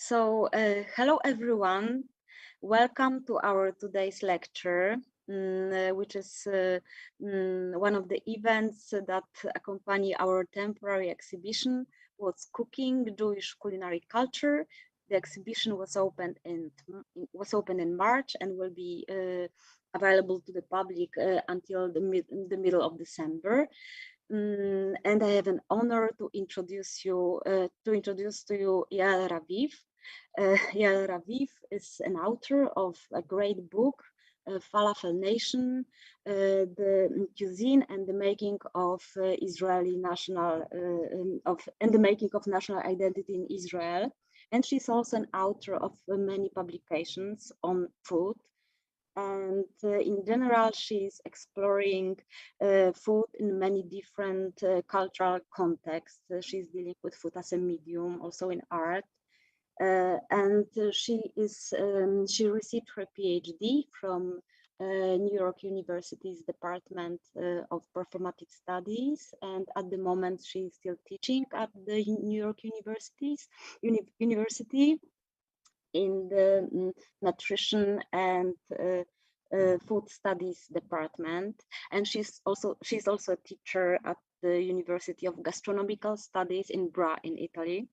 Hello everyone. Welcome to our today's lecture, which is one of the events that accompany our temporary exhibition. What's Cooking? Jewish Culinary Culture. The exhibition was opened in March and will be available to the public until the middle of December. And I have an honor to introduce to you Yael Raviv. Yael Raviv is an author of a great book, Falafel Nation, the cuisine and the making of Israeli national and the making of national identity in Israel. And she's also an author of many publications on food. And in general, she's exploring food in many different cultural contexts. She's dealing with food as a medium, also in art. She received her PhD from New York University's Department of Performative Studies, and at the moment she's still teaching at the New York University in the nutrition and food studies department, and she's also a teacher at the University of Gastronomical Studies in Bra in Italy.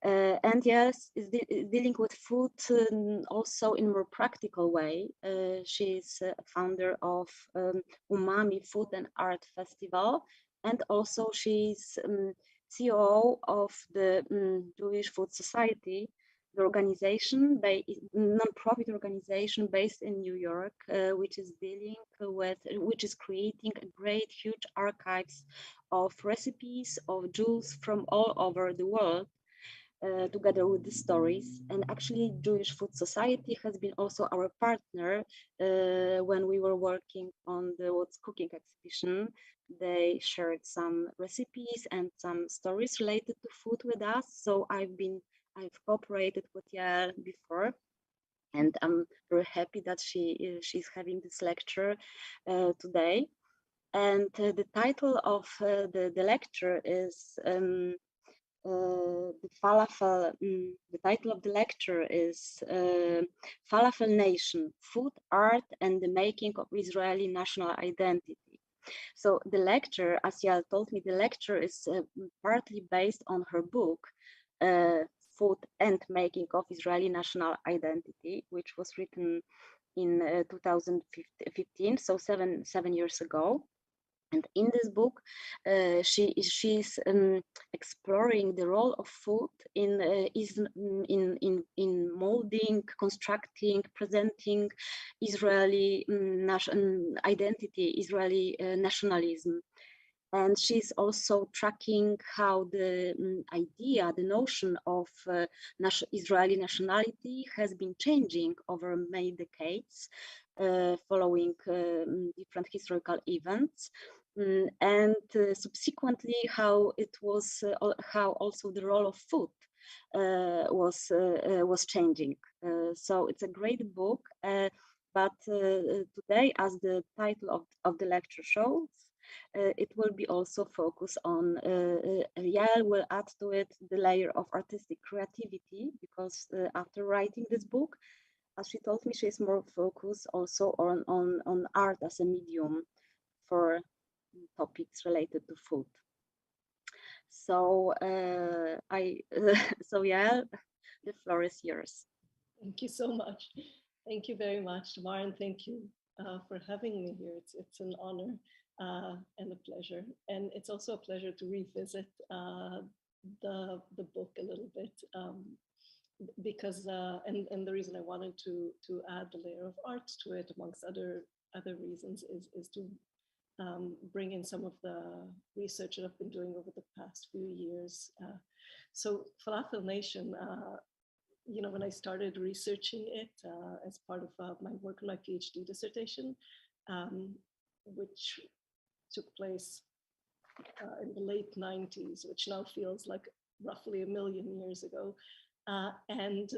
And yes, is dealing with food also in a more practical way. She's a founder of Umami Food and Art Festival, and also she's CEO of the Jewish Food Society, the organization, non-profit organization based in New York, which is creating a great, huge archives of recipes of Jews from all over the world. Together with the stories. And actually Jewish Food Society has been also our partner when we were working on the What's Cooking exhibition. They shared some recipes and some stories related to food with us. So I've cooperated with Yael before, and I'm very happy that she's having this lecture today. And the title of the lecture is the title of the lecture is Falafel Nation, Food, Art, and the Making of Israeli National Identity. So the lecture, as Yael told me, the lecture is partly based on her book, Food and Making of Israeli National Identity, which was written in 2015, so seven years ago. And in this book, she's exploring the role of food in molding, constructing, presenting Israeli identity, Israeli nationalism. And she's also tracking how the idea, the notion of Israeli nationality has been changing over many decades, following different historical events. And subsequently how also the role of food was changing. So it's a great book, but today, as the title of the lecture shows, it will be also focused on, Yael will add to it the layer of artistic creativity, because after writing this book, as she told me, she's more focused also on art as a medium for topics related to food. So so Yael, the floor is yours. Thank you so much. Thank you very much, Tamar, and thank you for having me here. It's an honor and a pleasure. And it's also a pleasure to revisit the book a little bit, because and the reason I wanted to add the layer of art to it, amongst other reasons, is to bring in some of the research that I've been doing over the past few years. So Falafel Nation, when I started researching it as part of my work on my PhD dissertation, which took place in the late 90s, which now feels like roughly a million years ago. And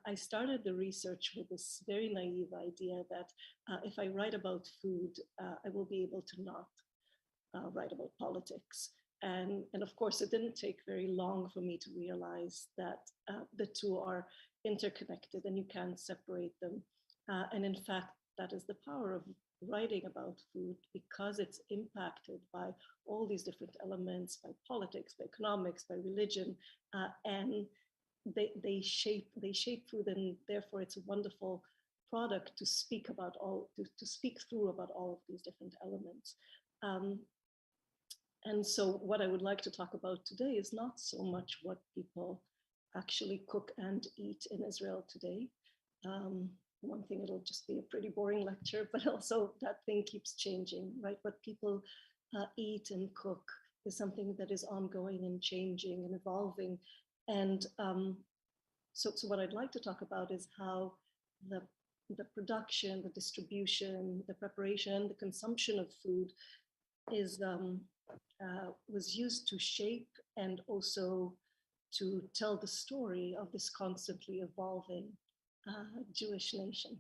I started the research with this very naive idea that if I write about food, I will be able to not write about politics. And of course, it didn't take very long for me to realize that the two are interconnected and you can't separate them. And in fact, that is the power of writing about food, because it's impacted by all these different elements, by politics, by economics, by religion, and they shape food, and therefore it's a wonderful product to speak about to speak through about all of these different elements. And so what I would like to talk about today is not so much what people actually cook and eat in Israel today. One thing, it'll just be a pretty boring lecture, but also that thing keeps changing, right? What people eat and cook is something that is ongoing and changing and evolving. And so what I'd like to talk about is how the production, the distribution, the preparation, the consumption of food is was used to shape and also to tell the story of this constantly evolving Jewish nation.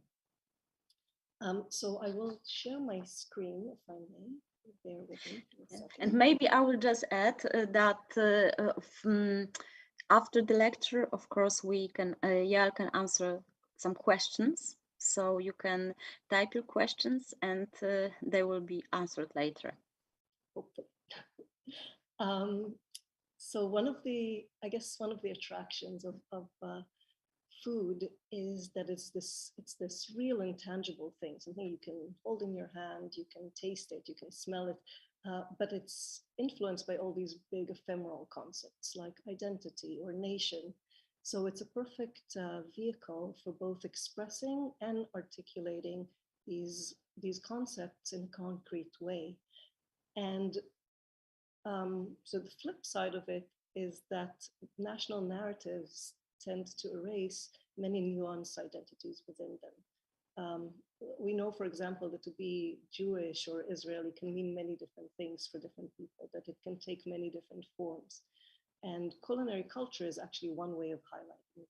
So I will share my screen, if I may. Bear with me for a second. And maybe I will just add that after the lecture, of course, we can Yael can answer some questions. So you can type your questions and they will be answered later. Hopefully. So I guess one of the attractions of food is that it's this real intangible thing, something you can hold in your hand, you can taste it, you can smell it, but it's influenced by all these big ephemeral concepts like identity or nation. So it's a perfect vehicle for both expressing and articulating these concepts in a concrete way. And so the flip side of it is that national narratives tend to erase many nuanced identities within them. We know, for example, that to be Jewish or Israeli can mean many different things for different people, that it can take many different forms. And culinary culture is actually one way of highlighting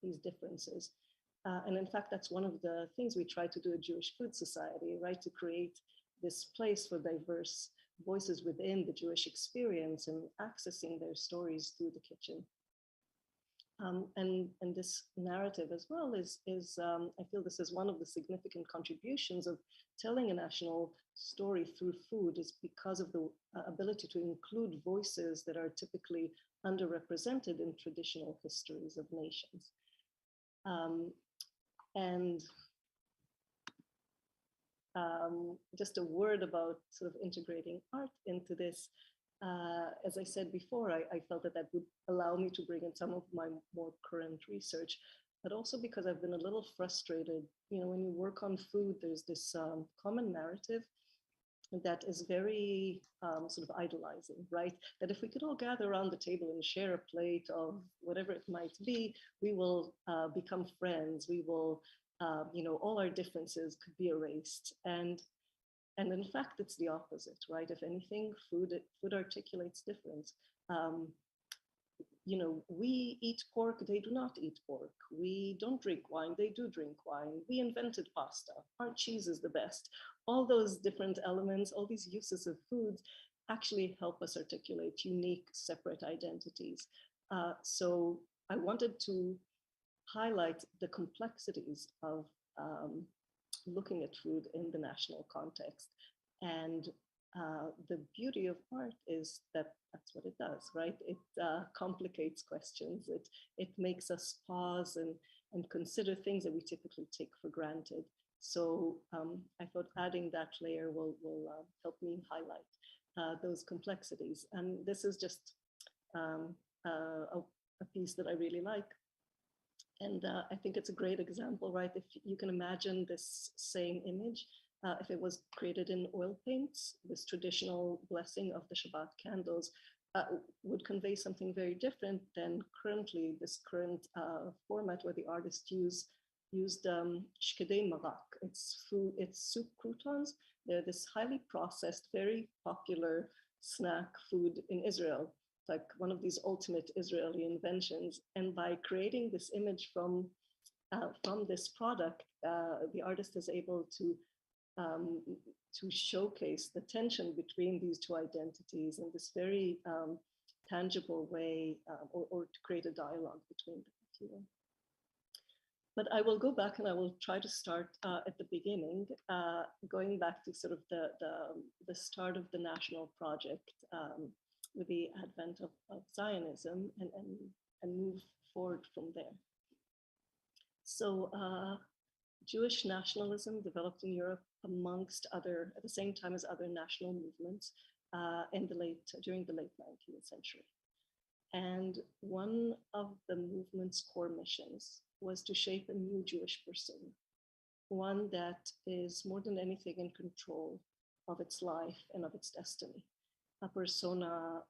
these differences. And in fact, that's one of the things we try to do at Jewish Food Society, right? To create this place for diverse voices within the Jewish experience and accessing their stories through the kitchen. And this narrative as well is I feel this is one of the significant contributions of telling a national story through food, is because of the ability to include voices that are typically underrepresented in traditional histories of nations. And just a word about sort of integrating art into this. As I said before, I felt that would allow me to bring in some of my more current research, but also because I've been a little frustrated. You know, when you work on food, there's this common narrative that is very sort of idolizing, right? That if we could all gather around the table and share a plate of whatever it might be, we will become friends. We will, you know, all our differences could be erased. And in fact, it's the opposite, right? If anything, food articulates difference. You know, we eat pork, they do not eat pork. We don't drink wine, they do drink wine. We invented pasta, our cheese is the best. All those different elements, all these uses of foods actually help us articulate unique, separate identities. So I wanted to highlight the complexities of looking at food in the national context. And the beauty of art is that that's what it does, right? It complicates questions. It makes us pause and consider things that we typically take for granted. So I thought adding that layer will help me highlight those complexities. And this is just a piece that I really like. And I think it's a great example, right? If you can imagine this same image, if it was created in oil paints, this traditional blessing of the Shabbat candles would convey something very different than currently this current format where the artist used shkedei marak. It's food, it's soup croutons. They're this highly processed, very popular snack food in Israel, like one of these ultimate Israeli inventions. And by creating this image from this product, the artist is able to to showcase the tension between these two identities in this very tangible way, or to create a dialogue between them, if you will. But I will go back and I will try to start at the beginning, going back to sort of the start of the national project with the advent of Zionism, and move forward from there. So Jewish nationalism developed in Europe amongst other, at the same time as other national movements during the late 19th century. And one of the movement's core missions was to shape a new Jewish person, one that is more than anything in control of its life and of its destiny, a persona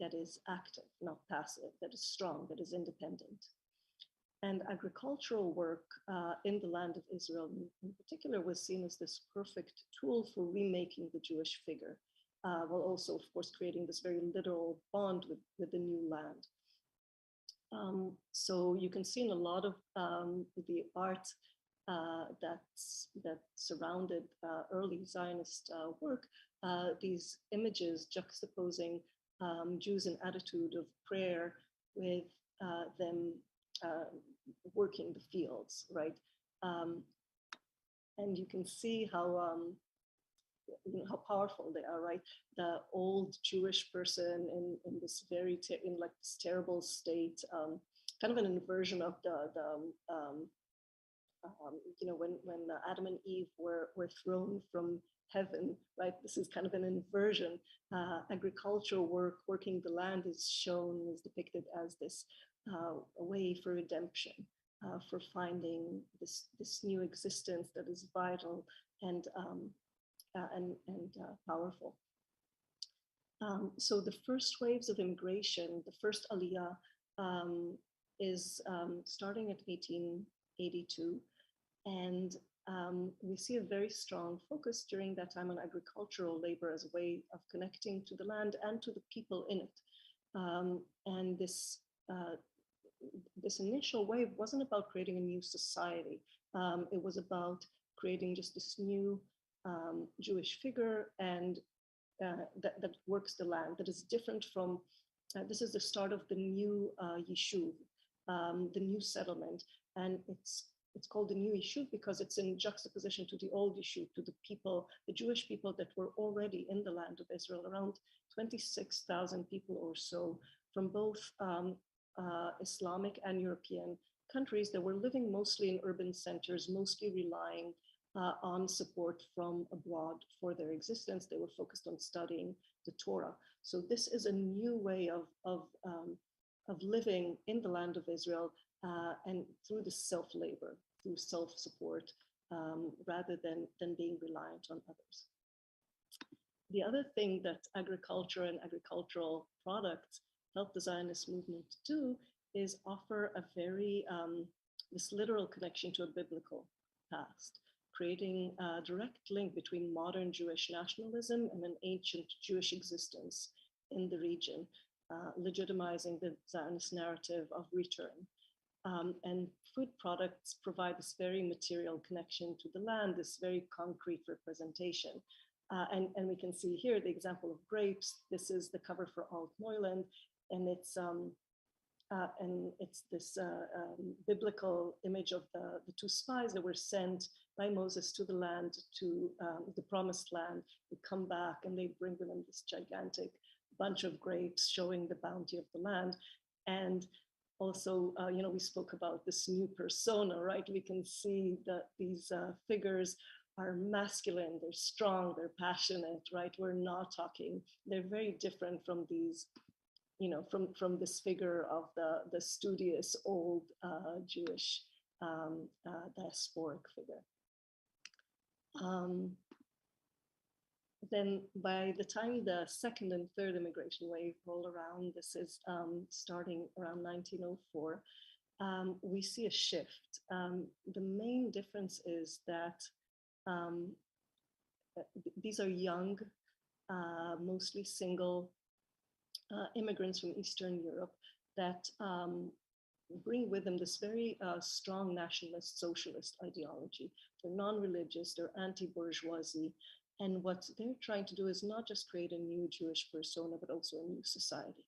that is active, not passive, that is strong, that is independent. And agricultural work in the land of Israel in particular was seen as this perfect tool for remaking the Jewish figure, while also, of course, creating this very literal bond with the new land. So you can see in a lot of the art that surrounded early Zionist work, these images juxtaposing Jews in attitude of prayer with them working the fields, right? And you can see how how powerful they are, right? The old Jewish person in this very like this terrible state, kind of an inversion of when Adam and Eve were thrown from heaven, right? This is kind of an inversion. Agricultural work, working the land is depicted as this a way for redemption, for finding this new existence that is vital and powerful. So the first waves of immigration, the first Aliyah, is starting at 1882, and we see a very strong focus during that time on agricultural labor as a way of connecting to the land and to the people in it. And this initial wave wasn't about creating a new society. It was about creating just this new Jewish figure and that works the land, that is different from, this is the start of the new Yishuv, the new settlement. And it's called the new Yishuv because it's in juxtaposition to the old Yishuv, to the people, the Jewish people that were already in the land of Israel, around 26,000 people or so from both Islamic and European countries that were living mostly in urban centers, mostly relying on support from abroad for their existence. They were focused on studying the Torah. So this is a new way of living in the land of Israel and through the self-labor, through self-support, rather than being reliant on others. The other thing that agriculture and agricultural products helped the Zionist movement do is offer a very, this literal connection to a biblical past, creating a direct link between modern Jewish nationalism and an ancient Jewish existence in the region, legitimizing the Zionist narrative of return. And food products provide this very material connection to the land, this very concrete representation. And we can see here the example of grapes. This is the cover for Alt Neuland, and it's this biblical image of the two spies that were sent by Moses to the land, to the promised land. They come back and they bring with them this gigantic bunch of grapes showing the bounty of the land. And also, we spoke about this new persona, right? We can see that these figures are masculine, they're strong, they're passionate, right? We're not talking, they're very different from these, from this figure of the studious old Jewish diasporic figure. Then by the time the second and third immigration wave roll around, this is starting around 1904, we see a shift. The main difference is that these are young, mostly single immigrants from Eastern Europe that bring with them this very strong nationalist socialist ideology. They're non-religious, they're anti-bourgeoisie. And what they're trying to do is not just create a new Jewish persona, but also a new society.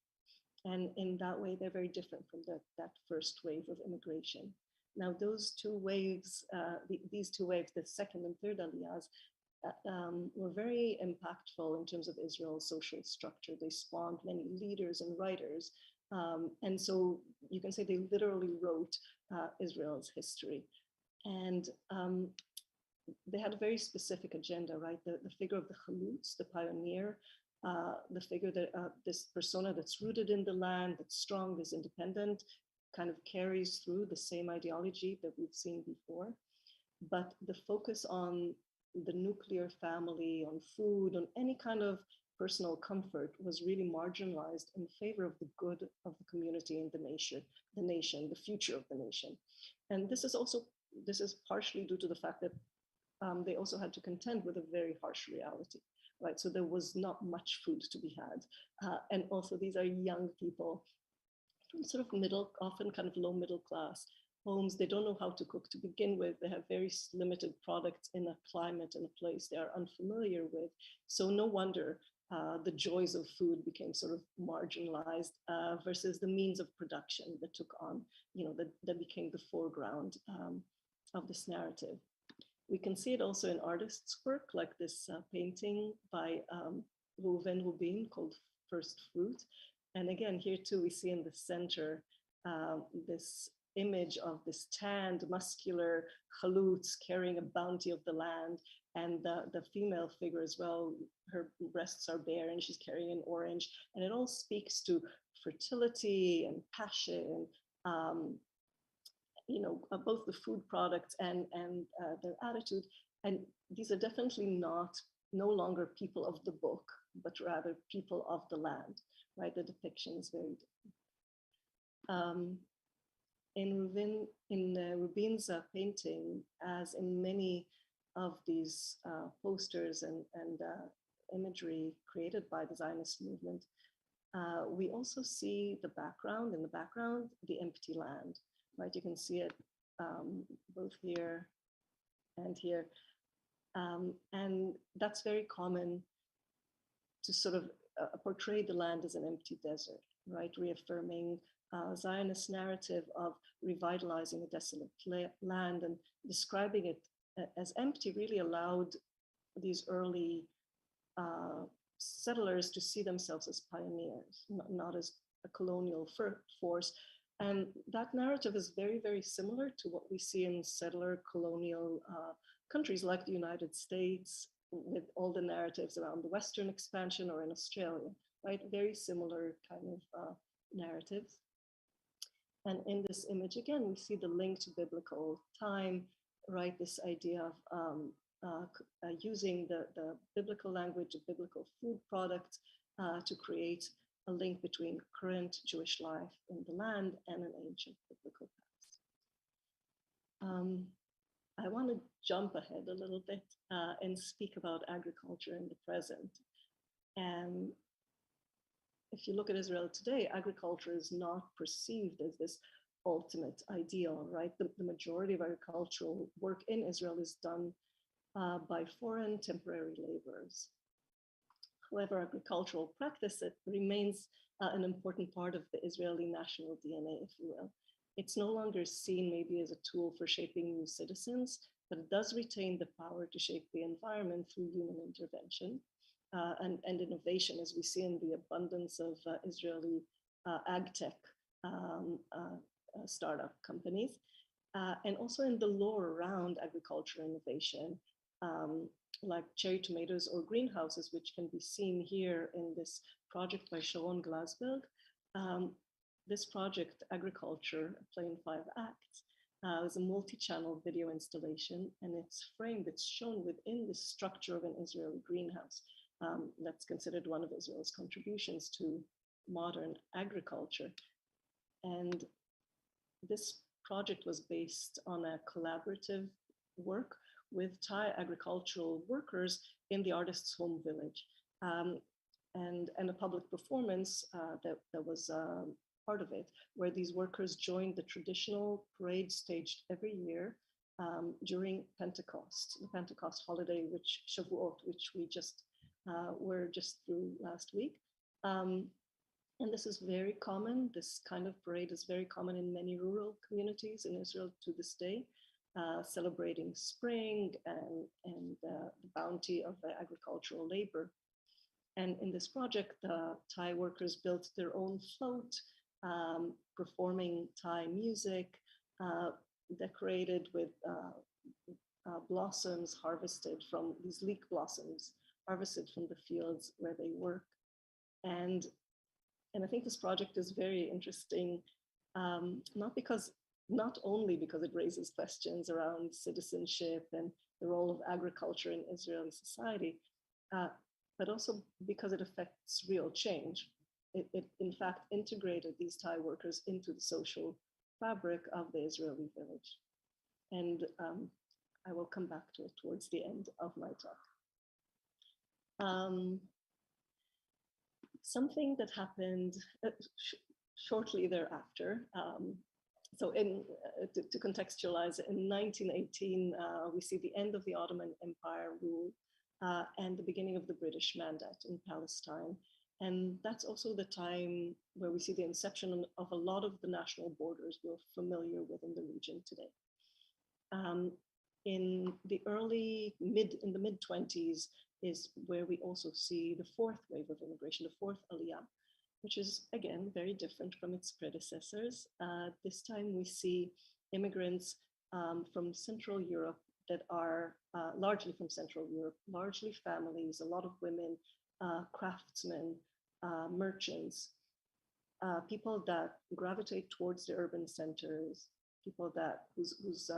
And in that way, they're very different from that first wave of immigration. Now, those two waves, these two waves, the second and third aliyahs, were very impactful in terms of Israel's social structure. They spawned many leaders and writers. And so you can say they literally wrote Israel's history. And they had a very specific agenda, right? The figure of the chalutz, the pioneer, the figure that this persona that's rooted in the land, that's strong, is independent, kind of carries through the same ideology that we've seen before. But the focus on the nuclear family, on food, on any kind of personal comfort was really marginalized in favor of the good of the community and the nation, the future of the nation. And this is partially due to the fact that they also had to contend with a very harsh reality, right? So there was not much food to be had. And also these are young people from sort of middle, often kind of low middle class homes. They don't know how to cook to begin with. They have very limited products in a climate and a place they are unfamiliar with. So no wonder the joys of food became sort of marginalized versus the means of production that took on, that became the foreground of this narrative. We can see it also in artists' work, like this painting by Reuven Rubin called First Fruit. And again, here too, we see in the center this image of this tanned, muscular chalutz carrying a bounty of the land, and the female figure as well, her breasts are bare and she's carrying an orange. And it all speaks to fertility and passion, both the food products and their attitude. And these are definitely no longer people of the book, but rather people of the land, right? The depiction is very different. In Rubin's painting, as in many of these posters and imagery created by the Zionist movement, we also see in the background, the empty land, right? You can see it both here and here. And that's very common to sort of portray the land as an empty desert, right? Reaffirming Zionist narrative of revitalizing a desolate land and describing it as empty really allowed these early settlers to see themselves as pioneers, not as a colonial force. And that narrative is very, very similar to what we see in settler colonial countries like the United States, with all the narratives around the Western expansion, or in Australia, right? Very similar kind of narratives. And in this image, again, we see the link to biblical time, right? This idea of using the biblical language of biblical food products to create a link between current Jewish life in the land and an ancient biblical past. I want to jump ahead a little bit and speak about agriculture in the present. And if you look at Israel today, agriculture is not perceived as this ultimate ideal, right? The majority of agricultural work in Israel is done by foreign temporary laborers. However, agricultural practice, it remains an important part of the Israeli national DNA, if you will. It's no longer seen maybe as a tool for shaping new citizens, but it does retain the power to shape the environment through human intervention and innovation, as we see in the abundance of Israeli ag tech startup companies, and also in the lore around agricultural innovation, like cherry tomatoes or greenhouses, which can be seen here in this project by Sharon Glasberg. This project, Agriculture, a Play in 5 Acts, is a multi-channel video installation, and it's framed, it's shown within the structure of an Israeli greenhouse. That's considered one of Israel's contributions to modern agriculture. And this project was based on a collaborative work with Thai agricultural workers in the artist's home village, and a public performance that was part of it, where these workers joined the traditional parade staged every year during Pentecost, the Pentecost holiday, which Shavuot, which we just were just through last week. And this is very common. This kind of parade is very common in many rural communities in Israel to this day, celebrating spring and the bounty of the agricultural labor. And in this project, the Thai workers built their own float, performing Thai music, decorated with blossoms harvested from these leek blossoms, harvested from the fields where they work. And I think this project is very interesting, not only because it raises questions around citizenship and the role of agriculture in Israeli society, but also because it affects real change. It in fact integrated these Thai workers into the social fabric of the Israeli village. And I will come back to it towards the end of my talk. Something that happened shortly thereafter. So to contextualize, in 1918, we see the end of the Ottoman Empire rule and the beginning of the British Mandate in Palestine. And that's also the time where we see the inception of a lot of the national borders we're familiar with in the region today. In the mid-20s is where we also see the fourth wave of immigration, the fourth Aliyah, which is again very different from its predecessors. This time we see immigrants from Central Europe that are largely from Central Europe, largely families, a lot of women, craftsmen, merchants, people that gravitate towards the urban centers, people that whose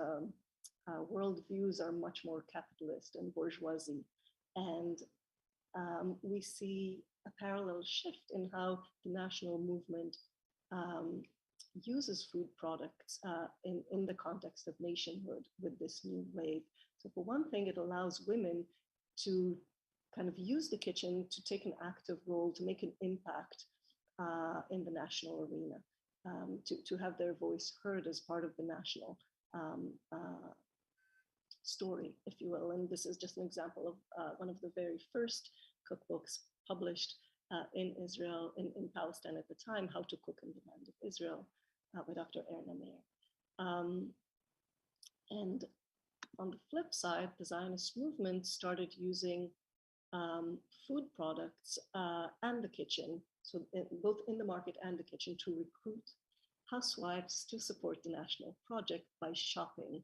worldviews are much more capitalist and bourgeoisie. And we see a parallel shift in how the national movement uses food products in the context of nationhood with this new wave. So for one thing, it allows women to kind of use the kitchen to take an active role, to make an impact in the national arena, to have their voice heard as part of the national story, if you will. And this is just an example of one of the very first cookbooks published in Israel, in Palestine at the time, How to Cook in the Land of Israel, by Dr. Erna Meir. And on the flip side, the Zionist movement started using food products and the kitchen, so both in the market and the kitchen, to recruit housewives to support the national project by shopping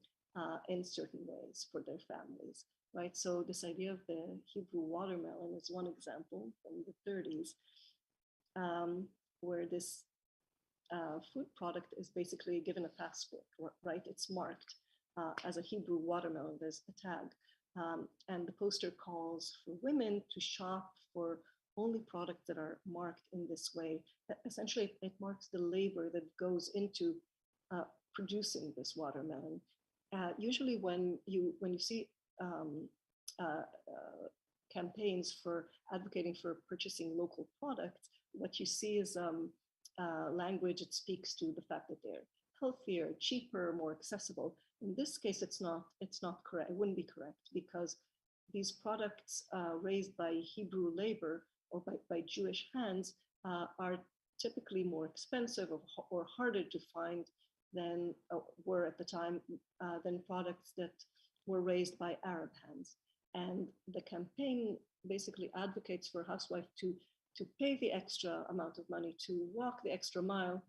in certain ways for their families, right? So this idea of the Hebrew watermelon is one example from the 30s, where this food product is basically given a passport, right? It's marked as a Hebrew watermelon, there's a tag. And the poster calls for women to shop for only products that are marked in this way. Essentially, it marks the labor that goes into producing this watermelon. Usually when you see campaigns for advocating for purchasing local products, what you see is language that speaks to the fact that they're healthier, cheaper, more accessible. In this case, it's not correct. It wouldn't be correct, because these products raised by Hebrew labor or by Jewish hands are typically more expensive or harder to find than were at the time than products that were raised by Arab hands. And the campaign basically advocates for a housewife to pay the extra amount of money, to walk the extra mile,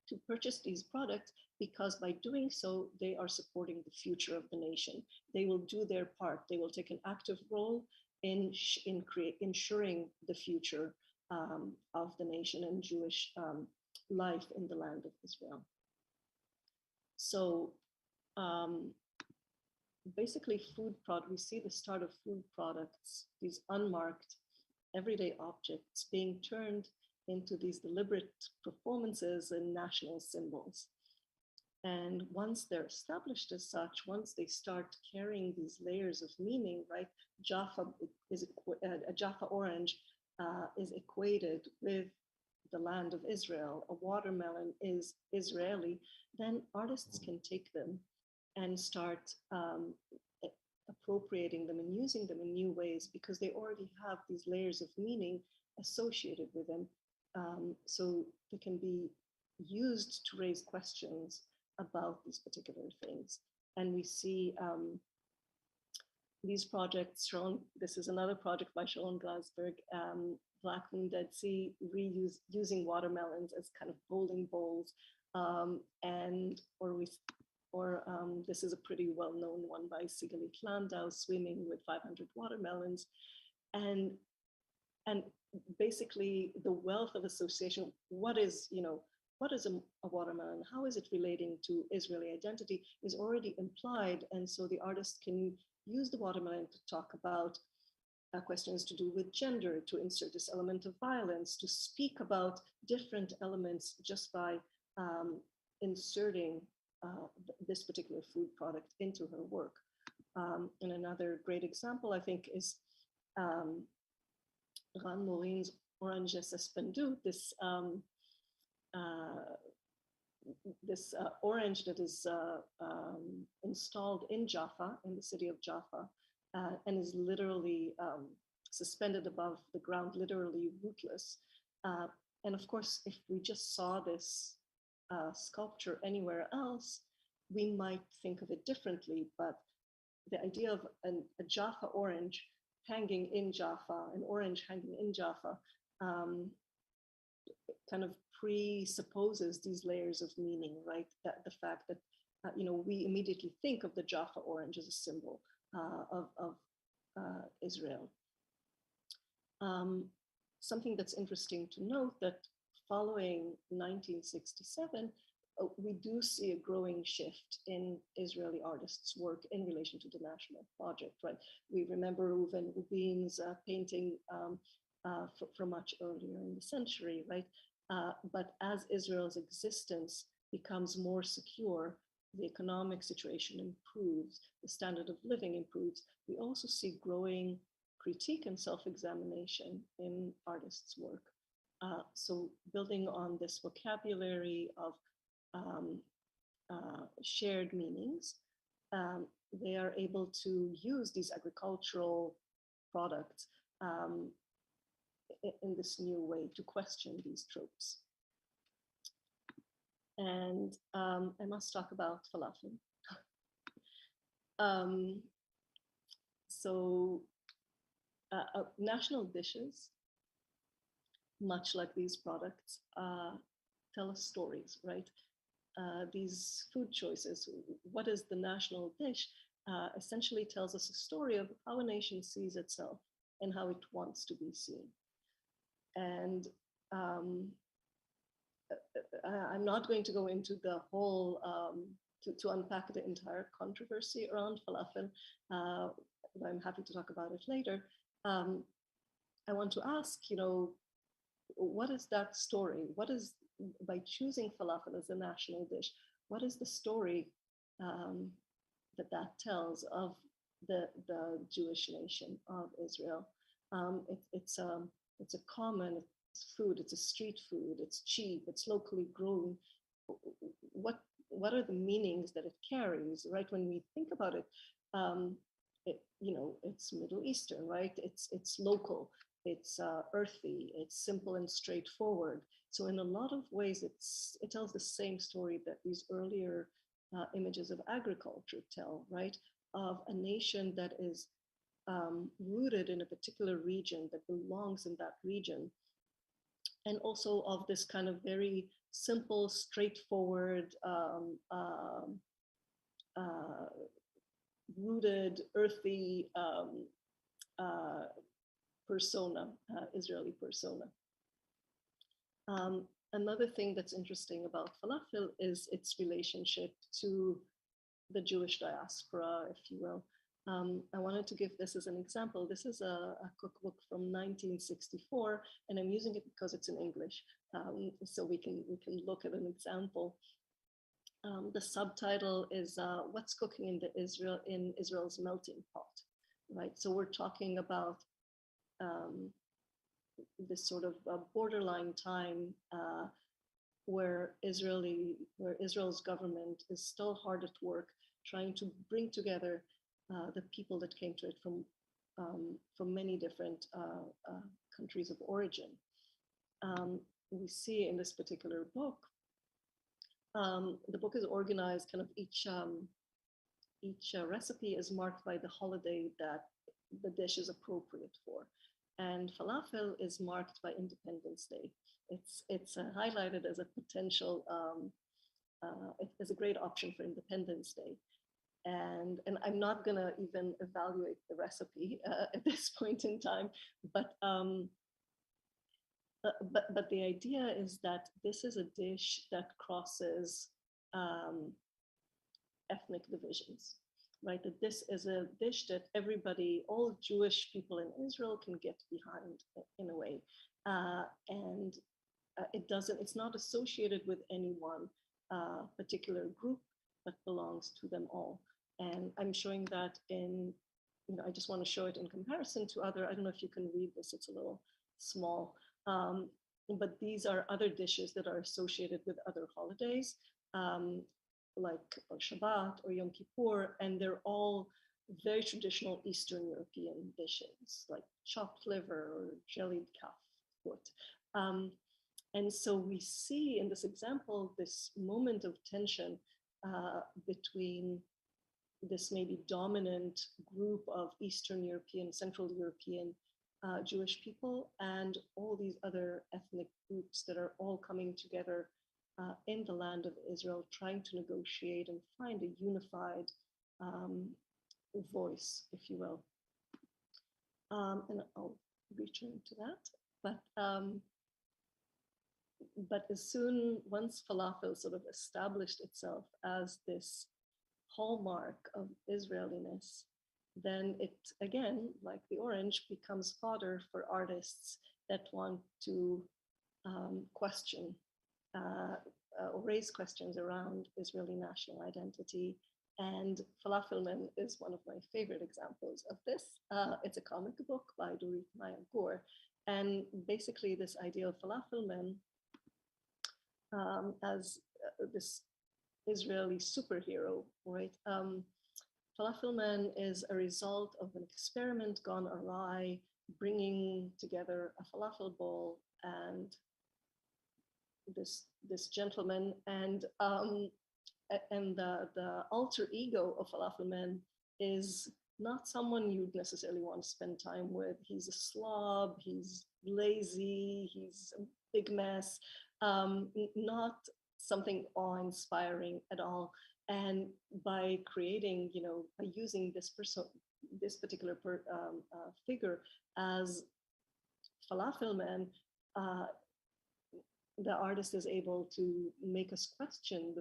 to purchase these products, because by doing so, they are supporting the future of the nation. They will do their part. They will take an active role in ensuring the future of the nation and Jewish life in the land of Israel. So basically we see the start of food products, these unmarked everyday objects being turned into these deliberate performances and national symbols. And once they're established as such, once they start carrying these layers of meaning, right? A Jaffa orange is equated with the land of Israel, a watermelon is Israeli, then artists can take them and start appropriating them and using them in new ways because they already have these layers of meaning associated with them. So they can be used to raise questions about these particular things. And we see these projects shown. This is another project by Sharon Glasberg, Black Moon Dead Sea, using watermelons as kind of bowling bowls. This is a pretty well-known one by Sigalit Landau, swimming with 500 watermelons. And basically the wealth of association, what is a watermelon? How is it relating to Israeli identity is already implied. And so the artist can use the watermelon to talk about questions to do with gender, to insert this element of violence, to speak about different elements just by inserting this particular food product into her work. And another great example, I think, is Ran Morin's Oranges Suspendu, this orange that is installed in Jaffa, in the city of Jaffa, and is literally suspended above the ground, literally rootless. And of course, if we just saw this sculpture anywhere else, we might think of it differently. But the idea of a Jaffa orange hanging in Jaffa, an orange hanging in Jaffa, kind of presupposes these layers of meaning, right? That the fact that we immediately think of the Jaffa orange as a symbol of Israel. Something that's interesting to note that following 1967, we do see a growing shift in Israeli artists' work in relation to the national project, right? We remember Reuven Rubin's painting from much earlier in the century, right? But as Israel's existence becomes more secure, the economic situation improves, the standard of living improves, we also see growing critique and self-examination in artists' work. So building on this vocabulary of shared meanings, they are able to use these agricultural products in this new way to question these tropes. And I must talk about falafel. National dishes, much like these products, tell us stories, right? These food choices, what is the national dish, essentially tells us a story of how a nation sees itself and how it wants to be seen. And I'm not going to go into the whole, to unpack the entire controversy around falafel, but I'm happy to talk about it later. I want to ask, what is that story? What is, by choosing falafel as a national dish, what is the story that tells of the Jewish nation of Israel? It's a common food, it's a street food, it's cheap, it's locally grown. What are the meanings that it carries, right? When we think about it, it's Middle Eastern, right? It's local, it's earthy, it's simple and straightforward. So in a lot of ways, it tells the same story that these earlier images of agriculture tell, right? Of a nation that is rooted in a particular region, that belongs in that region. And also of this kind of very simple, straightforward, rooted, earthy persona, Israeli persona. Another thing that's interesting about falafel is its relationship to the Jewish diaspora, if you will. I wanted to give this as an example. This is a cookbook from 1964, and I'm using it because it's in English, so we can look at an example. The subtitle is "What's Cooking in Israel's Melting Pot," right? So we're talking about this sort of borderline time where Israel's government is still hard at work trying to bring together the people that came to it from many different countries of origin. We see in this particular book, the book is organized kind of each recipe is marked by the holiday that the dish is appropriate for. And falafel is marked by Independence Day. It's highlighted as a potential, as a great option for Independence Day. And I'm not gonna even evaluate the recipe at this point in time, but the idea is that this is a dish that crosses ethnic divisions, right? That this is a dish that everybody, all Jewish people in Israel can get behind in a way. And it's not associated with any one particular group, but belongs to them all. And I'm showing that in, I just want to show it in comparison to other, I don't know if you can read this, it's a little small. But these are other dishes that are associated with other holidays, like Shabbat or Yom Kippur, and they're all very traditional Eastern European dishes, like chopped liver or jellied calf foot. And so we see in this example, this moment of tension between this maybe dominant group of Eastern European, Central European Jewish people and all these other ethnic groups that are all coming together in the land of Israel, trying to negotiate and find a unified voice, if you will. And I'll return to that. But once falafel sort of established itself as this hallmark of Israeliness, then it, again, like the orange, becomes fodder for artists that want to question or raise questions around Israeli national identity. And Falafelman is one of my favorite examples of this. It's a comic book by Dorit Maya Gur. And basically this idea of Falafelman as this Israeli superhero, right? Falafelman is a result of an experiment gone awry, bringing together a falafel bowl and this gentleman, and the alter ego of Falafelman is not someone you'd necessarily want to spend time with. He's a slob, he's lazy, he's a big mess, not something awe-inspiring at all. And by creating, by using this particular figure as Falafelman, the artist is able to make us question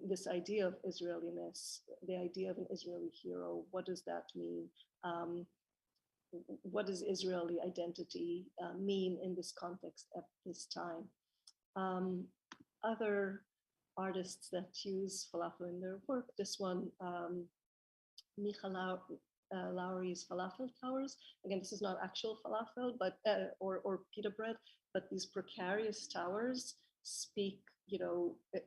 this idea of Israeliness, the idea of an Israeli hero. What does that mean? What does Israeli identity mean in this context at this time? Other artists that use falafel in their work, this one, Micha Lowry's Falafel Towers. Again, this is not actual falafel, but or pita bread, but these precarious towers speak,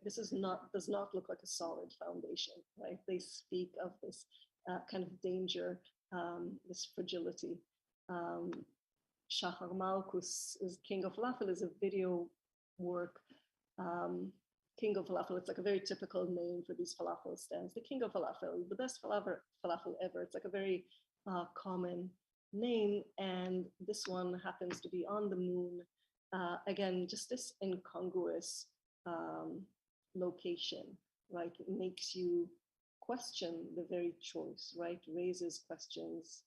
this does not look like a solid foundation, right? They speak of this kind of danger, this fragility. Shachar Malkus is King of Falafel is a video work. King of Falafel, it's like a very typical name for these falafel stands. The King of Falafel, the best falafel ever. It's like a very common name. And this one happens to be on the moon. Again, just this incongruous location, right? It makes you question the very choice, right? Raises questions.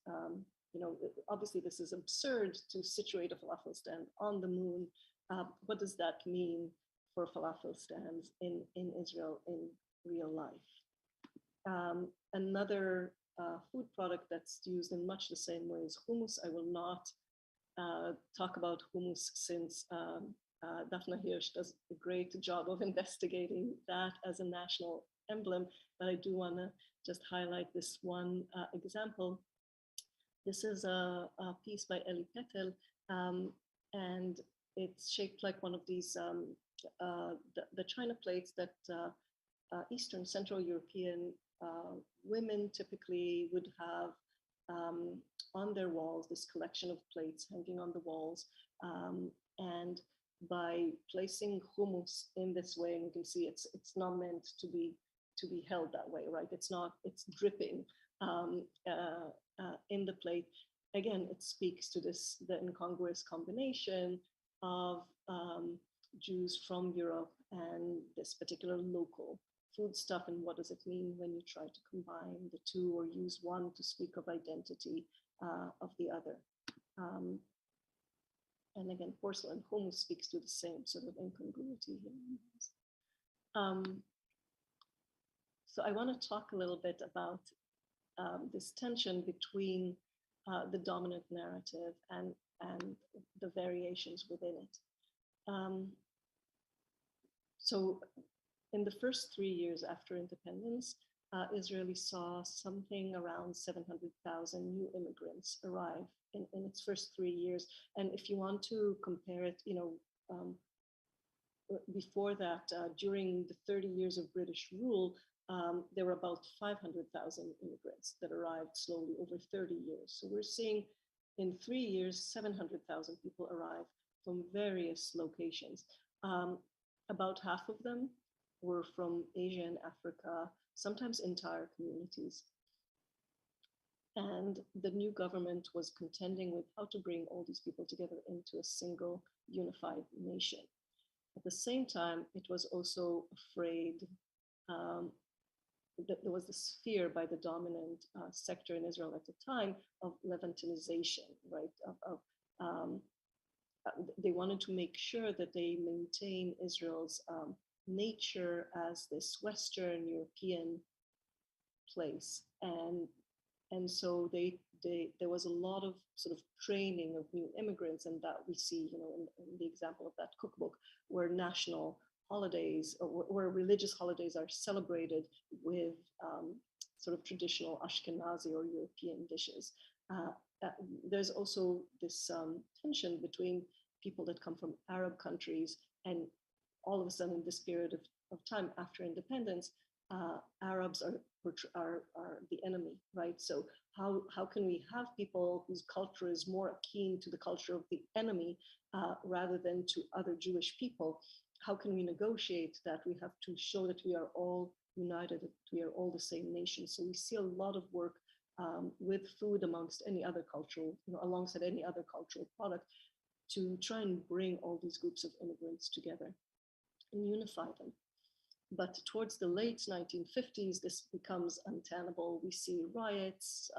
Obviously this is absurd to situate a falafel stand on the moon. What does that mean for falafel stands in Israel in real life? Another food product that's used in much the same way is hummus. I will not talk about hummus since Daphna Hirsch does a great job of investigating that as a national emblem, but I do want to just highlight this one example. This is a piece by Eli Petel, And it's shaped like one of these, the china plates that Eastern Central European women typically would have on their walls, this collection of plates hanging on the walls. And by placing hummus in this way, and you can see it's not meant to be held that way, right? It's not, it's dripping in the plate. Again, it speaks to this, the incongruous combination of Jews from Europe and this particular local food stuff, and what does it mean when you try to combine the two or use one to speak of identity of the other. And again, porcelain hummus speaks to the same sort of incongruity here. So I want to talk a little bit about this tension between the dominant narrative and the variations within it. So in the first 3 years after independence, Israel saw something around 700,000 new immigrants arrive in its first 3 years. And if you want to compare it, you know, before that, during the 30 years of British rule, there were about 500,000 immigrants that arrived slowly over 30 years. So we're seeing in 3 years, 700,000 people arrive from various locations. About half of them were from Asia and Africa, sometimes entire communities. And the new government was contending with how to bring all these people together into a single unified nation. At the same time, it was also afraid that there was this fear by the dominant sector in Israel at the time of Levantinization, right? They wanted to make sure that they maintain Israel's nature as this Western European place, and so there was a lot of sort of training of new immigrants, and that we see, you know, in the example of that cookbook, where national holidays or where religious holidays are celebrated with sort of traditional Ashkenazi or European dishes. There's also this tension between people that come from Arab countries, and all of a sudden, in this period of time after independence, Arabs are the enemy, right? So how can we have people whose culture is more akin to the culture of the enemy rather than to other Jewish people? How can we negotiate that? We have to show that we are all united, that we are all the same nation. So we see a lot of work with food amongst any other cultural, you know, alongside any other cultural product, to try and bring all these groups of immigrants together and unify them. But towards the late 1950s, this becomes untenable. We see riots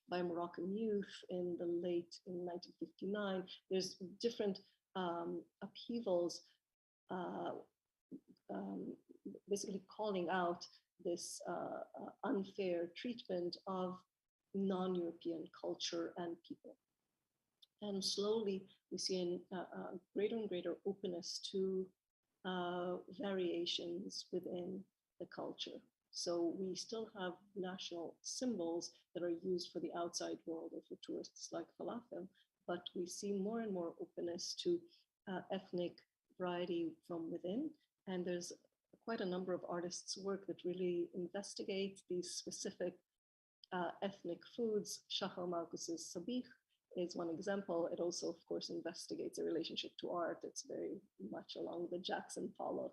by Moroccan youth in 1959. There's different upheavals, basically calling out this unfair treatment of non-European culture and people. And slowly we see a greater and greater openness to variations within the culture. So we still have national symbols that are used for the outside world or for tourists, like falafel, but we see more and more openness to ethnic variety from within. And there's quite a number of artists' work that really investigate these specific ethnic foods. Shachar Malkus's Sabich is one example. It also, of course, investigates a relationship to art. It's very much along the Jackson Pollock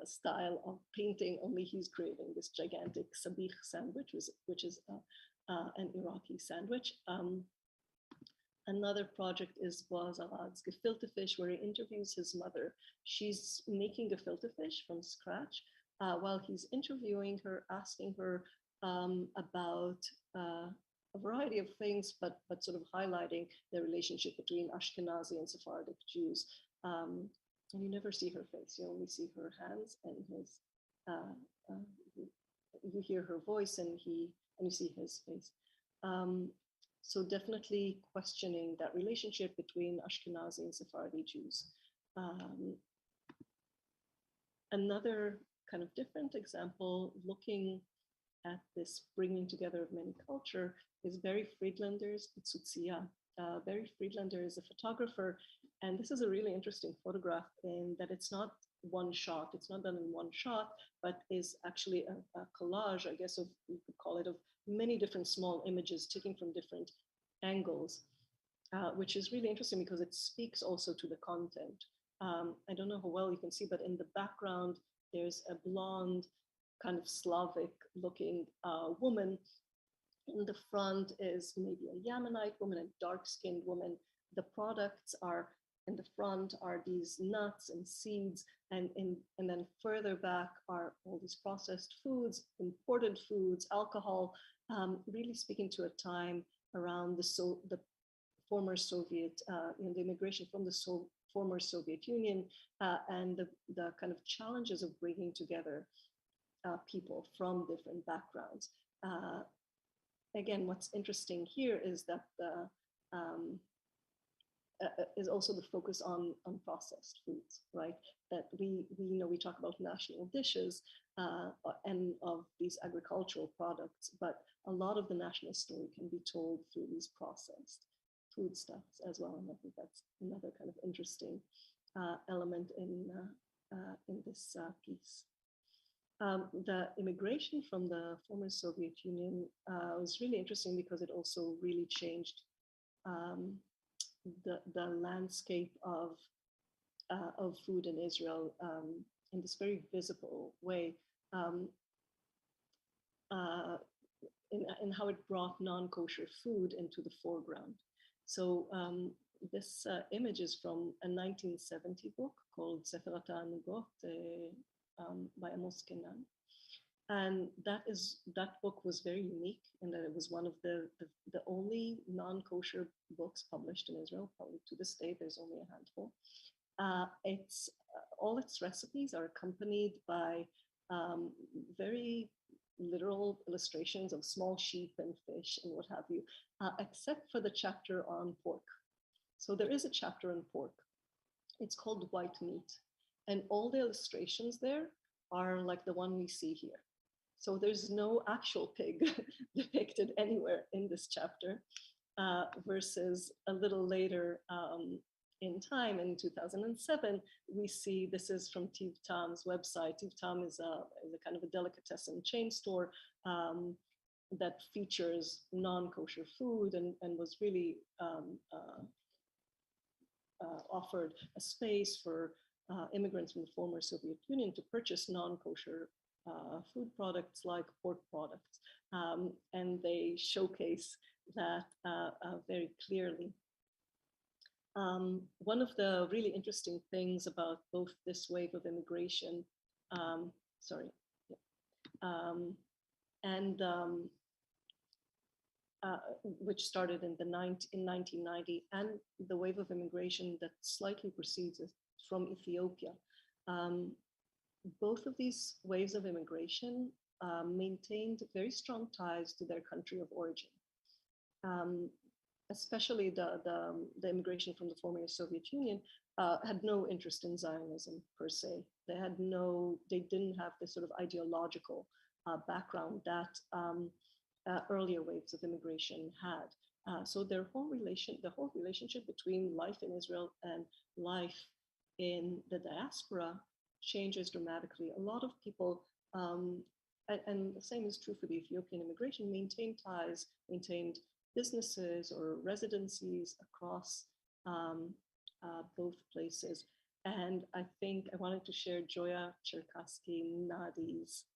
style of painting, only he's creating this gigantic Sabich sandwich, which is an Iraqi sandwich. Another project is Boaz Arad's Gefilte fish, where he interviews his mother. She's making gefilte fish from scratch while he's interviewing her, asking her about a variety of things, but sort of highlighting the relationship between Ashkenazi and Sephardic Jews. And you never see her face; you only see her hands and his. You hear her voice, and you see his face. So definitely questioning that relationship between Ashkenazi and Sephardi Jews. Another kind of different example, looking at this bringing together of many culture, is Barry Friedlander's Pitzutzia. Barry Friedlander is a photographer, and this is a really interesting photograph in that it's not one shot, it's not done in one shot, but is actually a collage, I guess, of, you could call it, of many different small images taken from different angles, which is really interesting because it speaks also to the content. I don't know how well you can see, but in the background, there's a blonde, kind of Slavic looking woman. In the front is maybe a Yemenite woman, a dark-skinned woman. The products are in the front are these nuts and seeds, and then further back are all these processed foods, imported foods, alcohol, really speaking to a time around the former Soviet, the immigration from the former Soviet Union, and the kind of challenges of bringing together people from different backgrounds. Again, what's interesting here is that is also the focus on processed foods, right? That we talk about national dishes and of these agricultural products, but a lot of the national story can be told through these processed foodstuffs as well. And I think that's another kind of interesting element in this piece. The immigration from the former Soviet Union was really interesting because it also really changed the landscape of food in Israel in this very visible way, in how it brought non-kosher food into the foreground. So this image is from a 1970 book called Sefer HaTa'anugot by Amos Kenan. And that book was very unique in that it was one of the only non-kosher books published in Israel. Probably to this day, there's only a handful. All its recipes are accompanied by very literal illustrations of small sheep and fish and what have you, except for the chapter on pork. So there is a chapter on pork. It's called White Meat. And all the illustrations there are like the one we see here. So there's no actual pig depicted anywhere in this chapter, versus a little later in time, in 2007, we see, this is from Tiv Tam's website. Tiv Tam is a kind of a delicatessen chain store that features non-kosher food and was really offered a space for immigrants from the former Soviet Union to purchase non-kosher food products like pork products. And they showcase that very clearly. One of the really interesting things about both this wave of immigration, which started in 1990, and the wave of immigration that slightly precedes it from Ethiopia. Both of these waves of immigration maintained very strong ties to their country of origin. Especially the immigration from the former Soviet Union had no interest in Zionism per se. They didn't have this sort of ideological background that earlier waves of immigration had. So the whole relationship between life in Israel and life in the diaspora changes dramatically. A lot of people, and the same is true for the Ethiopian immigration, maintained ties, maintained businesses or residencies across both places. And I think I wanted to share Joya Cherkassky Nadi's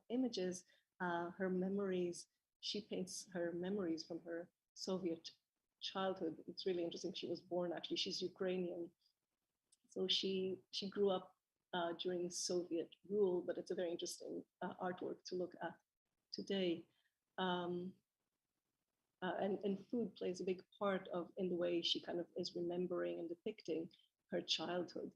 images, her memories. She paints her memories from her Soviet childhood. It's really interesting. She was born, actually, she's Ukrainian. So she grew up during Soviet rule, but it's a very interesting artwork to look at today. And food plays a big part in the way she kind of is remembering and depicting her childhood.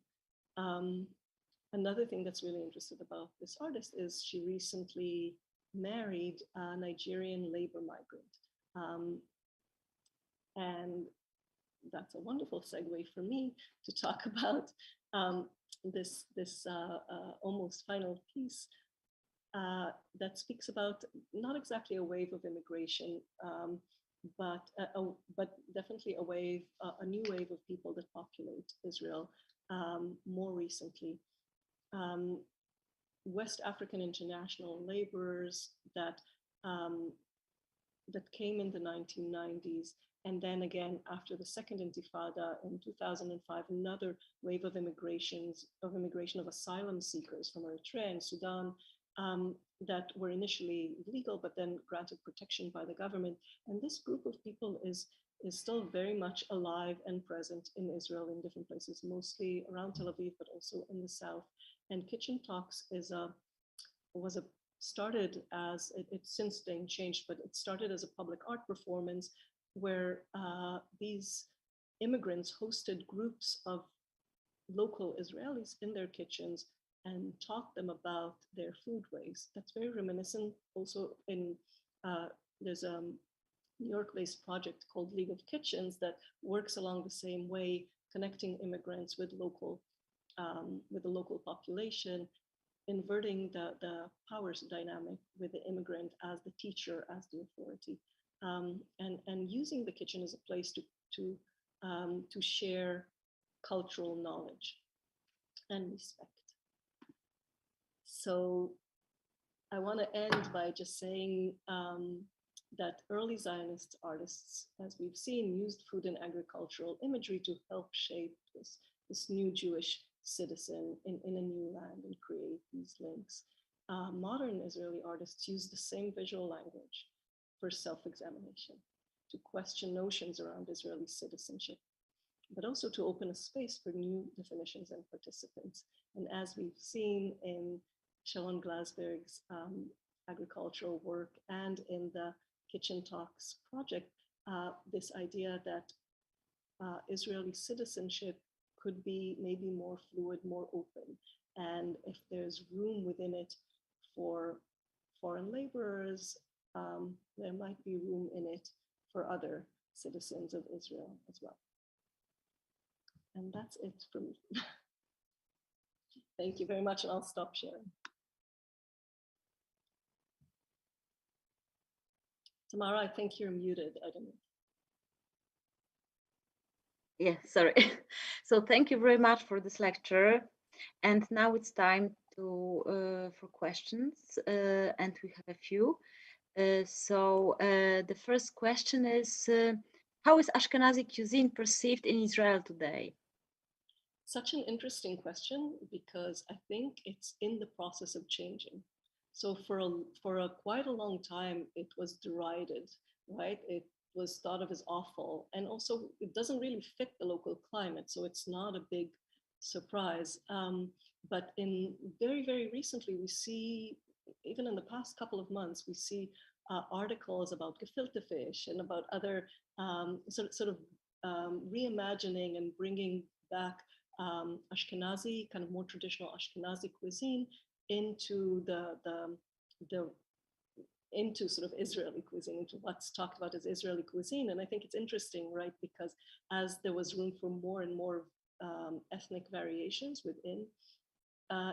Another thing that's really interesting about this artist is she recently married a Nigerian labor migrant. And that's a wonderful segue for me to talk about this almost final piece that speaks about not exactly a wave of immigration, but definitely a wave, a new wave of people that populate Israel more recently. West African international laborers that that came in the 1990s, and then again after the second Intifada in 2005, another wave of immigration of asylum seekers from Eritrea and Sudan that were initially legal but then granted protection by the government. And this group of people is still very much alive and present in Israel in different places, mostly around Tel Aviv, but also in the south. And Kitchen Talks started as, it's since then changed, but it started as a public art performance where these immigrants hosted groups of local Israelis in their kitchens and taught them about their food waste. That's very reminiscent also in, there's a New York-based project called League of Kitchens that works along the same way, connecting immigrants with the local population, inverting the powers dynamic with the immigrant as the teacher, as the authority, and using the kitchen as a place to share cultural knowledge and respect. So I want to end by just saying that early Zionist artists, as we've seen, used food and agricultural imagery to help shape this new Jewish citizen in a new land and create these links. Modern Israeli artists use the same visual language for self-examination, to question notions around Israeli citizenship, but also to open a space for new definitions and participants. And as we've seen in Sharon Glasberg's agricultural work and in the Kitchen Talks project, this idea that Israeli citizenship could be maybe more fluid, more open. And if there's room within it for foreign laborers, there might be room in it for other citizens of Israel as well. And that's it for me. Thank you very much, and I'll stop sharing. Tamara, I think you're muted. I don't know. Yeah, sorry. So thank you very much for this lecture. And now it's time for questions, and we have a few. So the first question is, how is Ashkenazi cuisine perceived in Israel today? Such an interesting question, because I think it's in the process of changing. So for quite a long time, it was derided, right? It was thought of as awful, and also it doesn't really fit the local climate, so it's not a big surprise. But in very, very recently, we see, even in the past couple of months, we see articles about gefilte fish and about other sort of reimagining and bringing back Ashkenazi, kind of more traditional Ashkenazi cuisine into into sort of Israeli cuisine, into what's talked about as Israeli cuisine. And I think it's interesting, right? Because as there was room for more and more ethnic variations within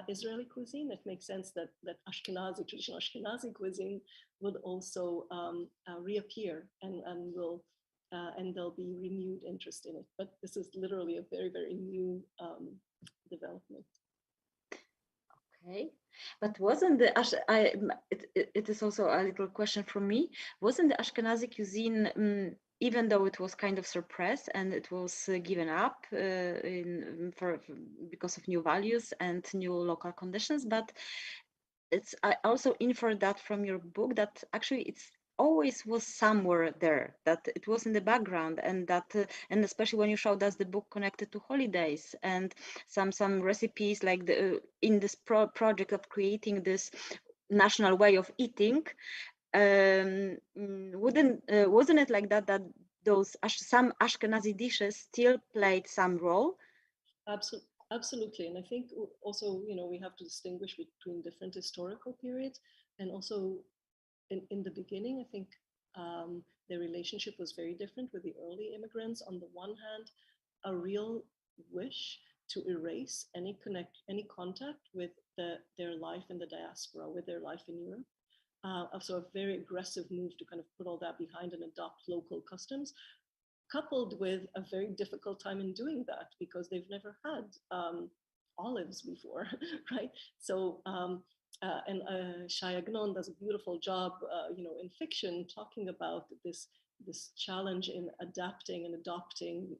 Israeli cuisine, it makes sense that Ashkenazi, traditional Ashkenazi cuisine would also reappear and there'll be renewed interest in it. But this is literally a very, very new development. Okay, but wasn't the it is also a little question from me. Wasn't the Ashkenazi cuisine, even though it was kind of suppressed and it was given up because of new values and new local conditions, but I also infer that from your book that actually it's always was somewhere there, that it was in the background, and that and especially when you showed us the book connected to holidays and some recipes like in this project of creating this national way of eating, wasn't it like that those some Ashkenazi dishes still played some role? Absolutely. And I think also, we have to distinguish between different historical periods, and also in the beginning, I think the relationship was very different with the early immigrants. On the one hand, a real wish to erase any contact with their life in the diaspora, with their life in Europe. so a very aggressive move to kind of put all that behind and adopt local customs, coupled with a very difficult time in doing that because they've never had olives before, right? So, and Shai Agnon does a beautiful job, in fiction, talking about this challenge in adapting and adopting